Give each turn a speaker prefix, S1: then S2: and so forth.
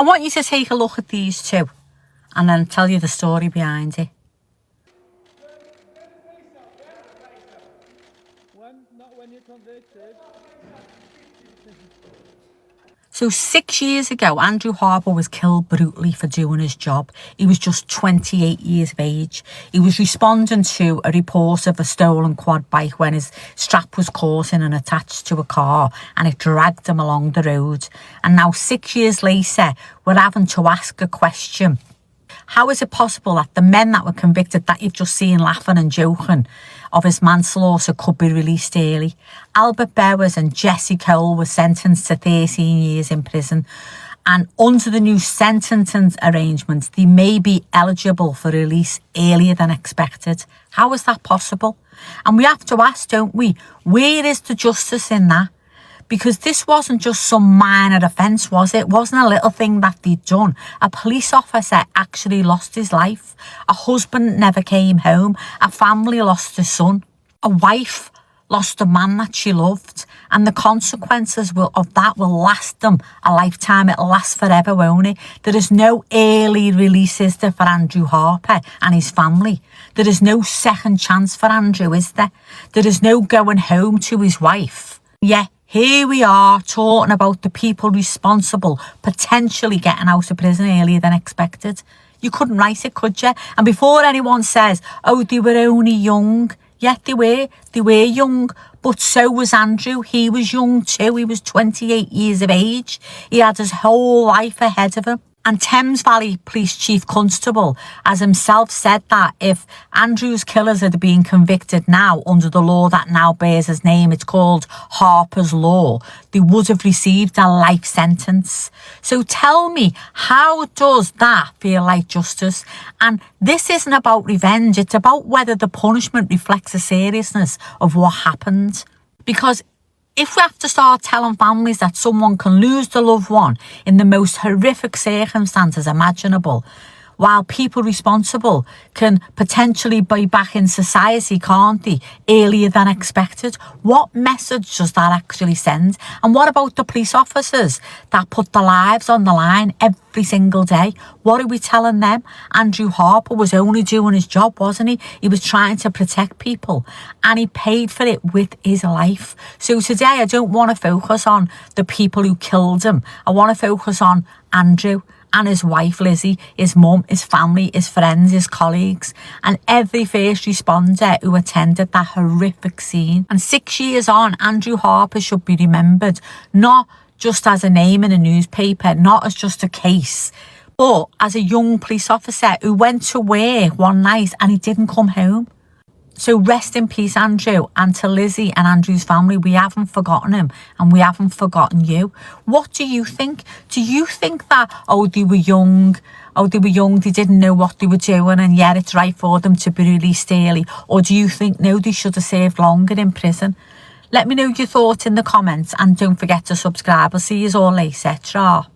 S1: I want you to take a look at these two and then tell you the story behind it.
S2: Not when you're convicted.
S1: So 6 years ago, Andrew Harper was killed brutally for doing his job. He was just 28 years of age. He was responding to a report of a stolen quad bike when his strap was caught in and attached to a car, and it dragged him along the road. And now 6 years later, we're having to ask a question. How is it possible that the men that were convicted that you've just seen laughing and joking of his manslaughter could be released early? Albert Bowers and Jesse Cole were sentenced to 13 years in prison, and under the new sentencing arrangements, they may be eligible for release earlier than expected. How is that possible? And we have to ask, don't we, where is the justice in that? Because this wasn't just some minor offence, was it? It wasn't a little thing that they'd done. A police officer actually lost his life. A husband never came home. A family lost a son. A wife lost a man that she loved. And the consequences of that will last them a lifetime. It'll last forever, won't it? There is no early release, is there, for Andrew Harper and his family? There is no second chance for Andrew, is there? There is no going home to his wife. Yeah. Here we are talking about the people responsible potentially getting out of prison earlier than expected. You couldn't write it, could you? And before anyone says, oh, they were only young. Yeah, they were young, but so was Andrew. He was young too. He was 28 years of age. He had his whole life ahead of him. And Thames Valley Police Chief Constable has himself said that if Andrew's killers had been convicted now under the law that now bears his name, it's called Harper's Law, they would have received a life sentence. So tell me, how does that feel like justice? And this isn't about revenge. It's about whether the punishment reflects the seriousness of what happened. Because if we have to start telling families that someone can lose their loved one in the most horrific circumstances imaginable, while people responsible can potentially be back in society, can't they, earlier than expected, what message does that actually send? And what about the police officers that put their lives on the line every single day? What are we telling them? Andrew Harper was only doing his job, wasn't he? He was trying to protect people, and he paid for it with his life. So today I don't want to focus on the people who killed him. I want to focus on Andrew and his wife Lizzie, his mum, his family, his friends, his colleagues, and every first responder who attended that horrific scene. And 6 years on, Andrew Harper should be remembered not just as a name in a newspaper, not as just a case, but as a young police officer who went to work one night and he didn't come home. So rest in peace, Andrew, and to Lizzie and Andrew's family. We haven't forgotten him, and we haven't forgotten you. What do you think? Do you think that, they were young, they didn't know what they were doing, and yet it's right for them to be released early? Or do you think, no, they should have served longer in prison? Let me know your thoughts in the comments, and don't forget to subscribe. I'll see you all later. Ta.